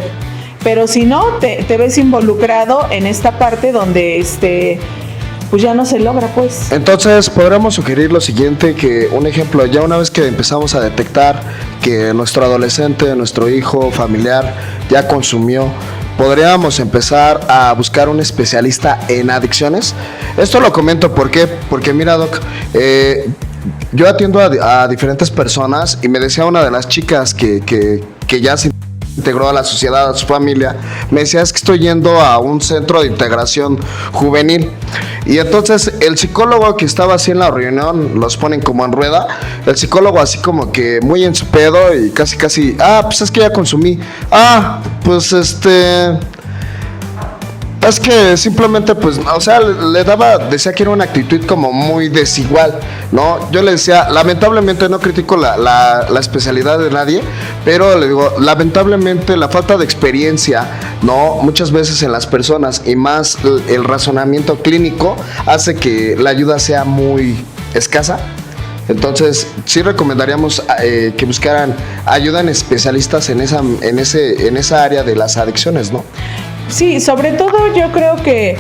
Pero si no, te ves involucrado en esta parte donde pues ya no se logra, pues. Entonces, podríamos sugerir lo siguiente, que un ejemplo, ya una vez que empezamos a detectar que nuestro adolescente, nuestro hijo, familiar, ya consumió, podríamos empezar a buscar un especialista en adicciones. Esto lo comento porque mira, Doc, yo atiendo a diferentes personas y me decía una de las chicas que ya se integró a la sociedad, a su familia, me decía, es que estoy yendo a un centro de integración juvenil. Y entonces el psicólogo que estaba así en la reunión, los ponen como en rueda, el psicólogo así como que muy en su pedo y casi, pues es que ya consumí. Pues es que simplemente, pues, o sea, decía que era una actitud como muy desigual, ¿no? Yo le decía, lamentablemente no critico la especialidad de nadie, pero le digo, lamentablemente la falta de experiencia, ¿no? Muchas veces en las personas y más el razonamiento clínico hace que la ayuda sea muy escasa. Entonces, sí recomendaríamos que buscaran ayuda en especialistas en esa área de las adicciones, ¿no? Sí, sobre todo yo creo que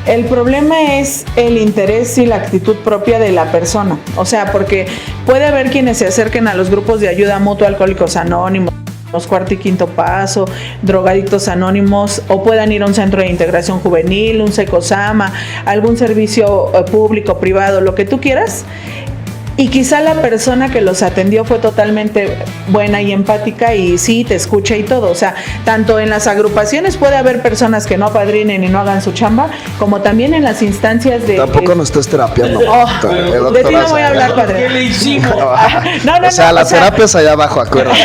el problema es el interés y la actitud propia de la persona. O sea, porque puede haber quienes se acerquen a los grupos de ayuda mutua, Alcohólicos Anónimos, Cuarto y Quinto Paso, Drogadictos Anónimos, o puedan ir a un centro de integración juvenil, un Secosama, algún servicio público, privado, lo que tú quieras. Y quizá la persona que los atendió fue totalmente buena y empática y sí, te escucha y todo. O sea, tanto en las agrupaciones puede haber personas que no apadrinen y no hagan su chamba, como también en las instancias de... Tampoco nos estés terapiando. De ti no voy a hablar, padre. ¿Qué le hicimos? O sea, la terapia es allá abajo, acuérdate.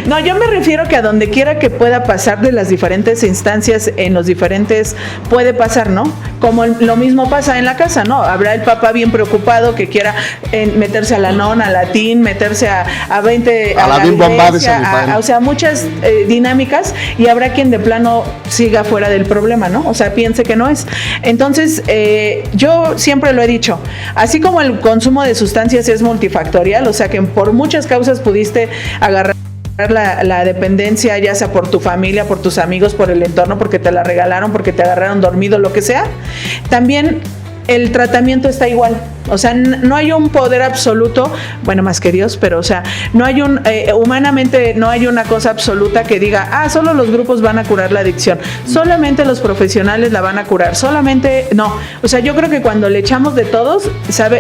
No, yo me refiero que a donde quiera que pueda pasar de las diferentes instancias, en los diferentes, puede pasar, ¿no? Como lo mismo pasa en la casa, ¿no? Habrá el papá bien preocupado que quiera meterse a la nona, a latín, meterse a 20, a la iglesia, o sea, muchas dinámicas, y habrá quien de plano siga fuera del problema, ¿no? O sea, piense que no es. Entonces, yo siempre lo he dicho, así como el consumo de sustancias es multifactorial, o sea, que por muchas causas pudiste agarrar la dependencia, ya sea por tu familia, por tus amigos, por el entorno, porque te la regalaron, porque te agarraron dormido, lo que sea, también el tratamiento está igual. O sea, no hay un poder absoluto, bueno, más que Dios, pero o sea, no hay humanamente no hay una cosa absoluta que diga, solo los grupos van a curar la adicción, solamente los profesionales la van a curar, solamente, no. O sea, yo creo que cuando le echamos de todos,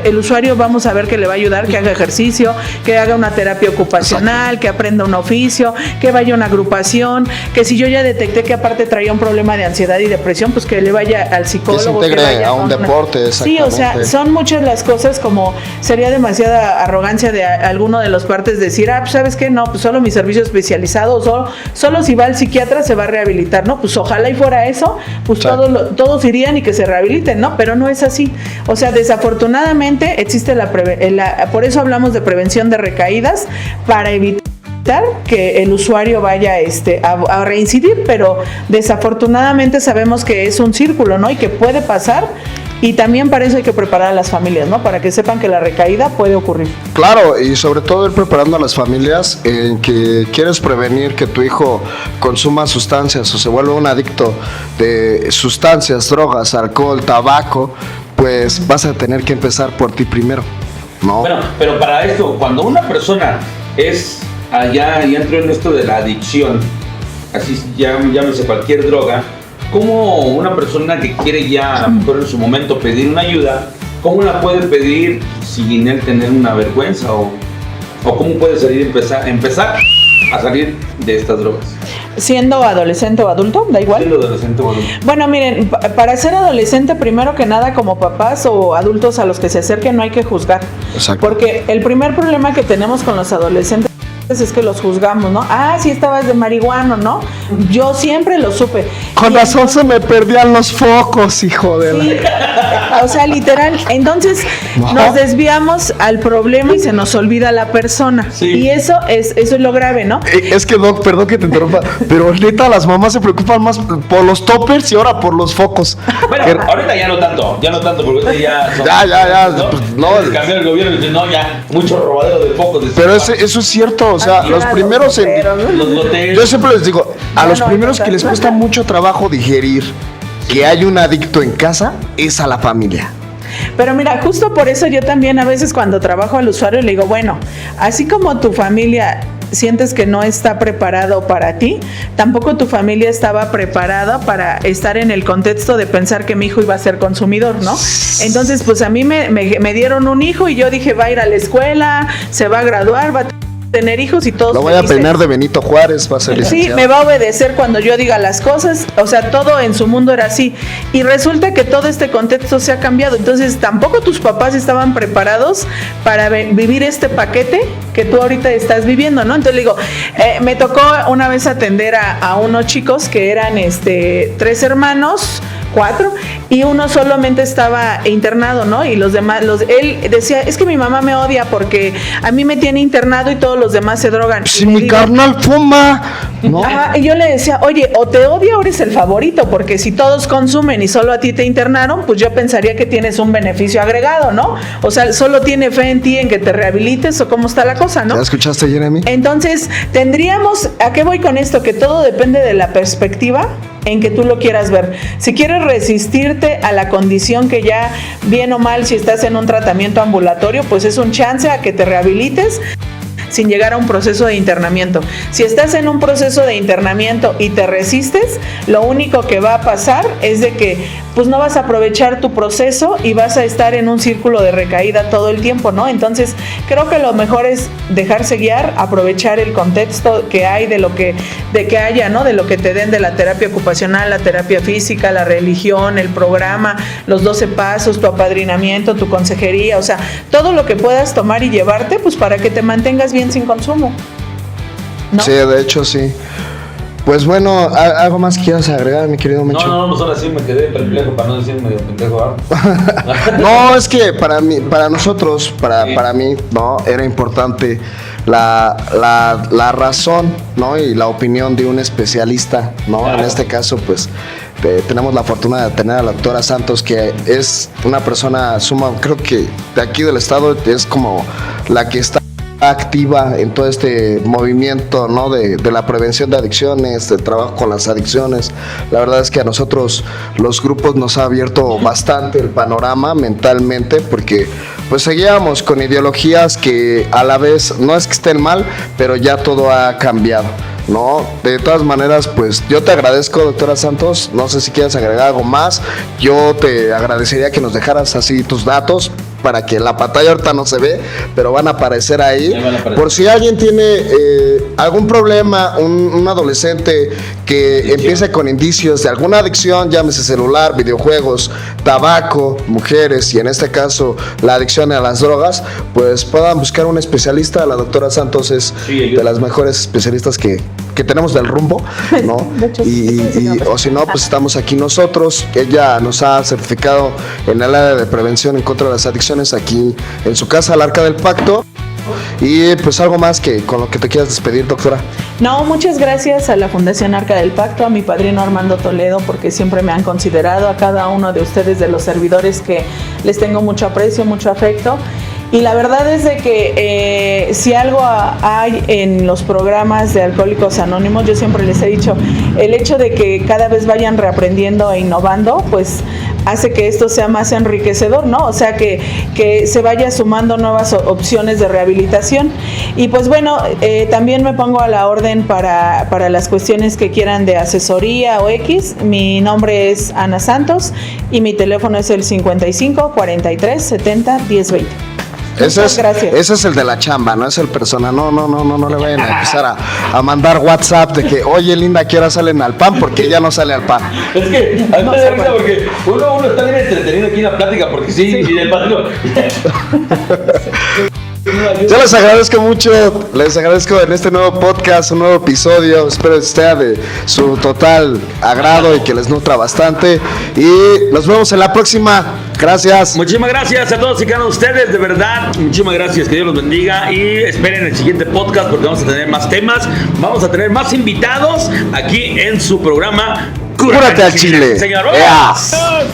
el usuario vamos a ver que le va a ayudar, que haga ejercicio, que haga una terapia ocupacional, que aprenda un oficio, que vaya a una agrupación, que si yo ya detecté que aparte traía un problema de ansiedad y depresión, pues que le vaya al psicólogo. Que se integre que vaya a un deporte, sí, o sea, son muchas las cosas, como sería demasiada arrogancia de alguno de los partes decir, pues ¿sabes qué? No, pues solo mi servicio especializado, solo si va al psiquiatra se va a rehabilitar, ¿no? Pues ojalá y fuera eso, pues sí, todos irían y que se rehabiliten, ¿no? Pero no es así. O sea, desafortunadamente existe por eso hablamos de prevención de recaídas, para evitar que el usuario vaya a reincidir, pero desafortunadamente sabemos que es un círculo, ¿no? Y que puede pasar. Y también para eso hay que preparar a las familias, ¿no? Para que sepan que la recaída puede ocurrir. Claro, y sobre todo ir preparando a las familias en que quieres prevenir que tu hijo consuma sustancias o se vuelva un adicto de sustancias, drogas, alcohol, tabaco, pues vas a tener que empezar por ti primero, ¿no? Bueno, pero para esto, cuando una persona ya entró en esto de la adicción, así llámese cualquier droga, ¿cómo una persona que quiere ya, a lo mejor en su momento, pedir una ayuda, cómo la puede pedir sin él tener una vergüenza? ¿O cómo puede empezar a salir de estas drogas? ¿Siendo adolescente o adulto? ¿Da igual? Siendo adolescente o adulto. Bueno, miren, para ser adolescente, primero que nada, como papás o adultos a los que se acerquen, no hay que juzgar. Exacto. Porque el primer problema que tenemos con los adolescentes es que los juzgamos, ¿no? Sí estabas de marihuano, ¿no? Yo siempre lo supe. Con razón se me perdían los focos, hijo de sí, o sea, literal. Entonces nos desviamos al problema y se nos olvida la persona. Sí. Y eso es lo grave, ¿no? Es que, Doc, perdón que te interrumpa, pero neta, las mamás se preocupan más por los toppers y ahora por los focos. Bueno, ahorita ya no tanto, porque ya son, ya, ¿no? Pues, no. Cambió el gobierno y dice, no, ya, mucho robadero de focos. Pero eso es cierto, o sea, los primeros yo siempre les digo, a los primeros que les cuesta mucho trabajo digerir que hay un adicto en casa, es a la familia. Pero mira, justo por eso yo también a veces cuando trabajo al usuario le digo, bueno, así como tu familia sientes que no está preparado para ti, tampoco tu familia estaba preparada para estar en el contexto de pensar que mi hijo iba a ser consumidor, ¿no? Entonces, pues a mí me dieron un hijo y yo dije, va a ir a la escuela, se va a graduar, va a tener hijos y todos Lo voy a felices. peinar de Benito Juárez, va a ser Sí, licenciado. me va a obedecer cuando yo diga las cosas, o sea, todo en su mundo era así. Y resulta que todo este contexto se ha cambiado, entonces tampoco tus papás estaban preparados para vivir este paquete que tú ahorita estás viviendo, ¿no? Entonces le digo, me tocó una vez atender a unos chicos que eran 3 hermanos, 4, y uno solamente estaba internado, ¿no? Y los demás, él decía, es que mi mamá me odia porque a mí me tiene internado y todos los demás se drogan. Si Y le mi digo, carnal fuma, ¿no? ajá, y yo le decía, oye, o te odia o eres el favorito, porque si todos consumen y solo a ti te internaron, pues yo pensaría que tienes un beneficio agregado, ¿no? O sea, solo tiene fe en ti, en que te rehabilites, o cómo está la cosa, ¿no? ¿Ya escuchaste, Jeremy? Entonces, tendríamos, ¿a qué voy con esto? Que todo depende de la perspectiva en que tú lo quieras ver. Si quieres resistirte a la condición que ya, bien o mal, si estás en un tratamiento ambulatorio, pues es un chance a que te rehabilites sin llegar a un proceso de internamiento. Si estás en un proceso de internamiento y te resistes, lo único que va a pasar es de que pues no vas a aprovechar tu proceso y vas a estar en un círculo de recaída todo el tiempo, ¿no? Entonces, creo que lo mejor es dejarse guiar, aprovechar el contexto que hay de que haya, ¿no? De lo que te den de la terapia ocupacional, la terapia física, la religión, el programa, los 12 pasos, tu apadrinamiento, tu consejería, o sea, todo lo que puedas tomar y llevarte, pues para que te mantengas bien sin consumo, ¿no? Sí, de hecho, sí. Pues bueno, ¿algo más quieras agregar, mi querido Mecho? No, pues ahora sí me quedé perplejo para no decir medio pendejo. No, es que para nosotros, para mí, ¿no? Era importante la razón, ¿no? Y la opinión de un especialista, ¿no? Claro. En este caso, pues, tenemos la fortuna de tener a la doctora Santos, que es una persona suma, creo que de aquí del estado es como la que está activa en todo este movimiento, ¿no? de la prevención de adicciones, del trabajo con las adicciones. La verdad es que a nosotros los grupos nos ha abierto bastante el panorama mentalmente, porque pues seguíamos con ideologías que a la vez no es que estén mal, pero ya todo ha cambiado, ¿no? De todas maneras, pues yo te agradezco, doctora Santos. No sé si quieres agregar algo más. Yo te agradecería que nos dejaras así tus datos para que la pantalla ahorita no se ve, pero van a aparecer ahí. Por si alguien tiene algún problema, un adolescente que empiece con indicios de alguna adicción, llámese celular, videojuegos, tabaco, mujeres y en este caso la adicción a las drogas, pues puedan buscar un especialista. La doctora Santos es de las mejores especialistas que tenemos del rumbo, ¿no? De hecho, O si no, pues estamos aquí nosotros. Ella nos ha certificado en el área de prevención en contra de las adicciones aquí en su casa, al Arca del Pacto. Y pues algo más que con lo que te quieras despedir, doctora. No, muchas gracias a la Fundación Arca del Pacto, a mi padrino Armando Toledo, porque siempre me han considerado, a cada uno de ustedes, de los servidores, que les tengo mucho aprecio, mucho afecto. Y la verdad es de que si algo hay en los programas de Alcohólicos Anónimos, yo siempre les he dicho, el hecho de que cada vez vayan reaprendiendo e innovando, pues hace que esto sea más enriquecedor, ¿no? O sea, que se vaya sumando nuevas opciones de rehabilitación. Y pues bueno, también me pongo a la orden para las cuestiones que quieran de asesoría o X. Mi nombre es Ana Santos y mi teléfono es el 55 43 70 10 20. Ese Gracias. Ese es el de la chamba, no es el personal. No le vayan a empezar a mandar WhatsApp de que, oye, linda, ¿qué hora salen al pan? Porque ya no sale al pan. Es que a mí me da risa porque uno está bien entretenido aquí en la plática, porque sí. Y el padrino. Yo les agradezco mucho, les agradezco en este nuevo podcast, un nuevo episodio. Espero que sea de su total agrado y que les nutra bastante. Y nos vemos en la próxima. Gracias. Muchísimas gracias a todos y cada uno de ustedes, de verdad. Muchísimas gracias, que Dios los bendiga. Y esperen el siguiente podcast porque vamos a tener más temas, vamos a tener más invitados aquí en su programa Cúrate al Chile. Señor, ¡Ea! ¡vamos!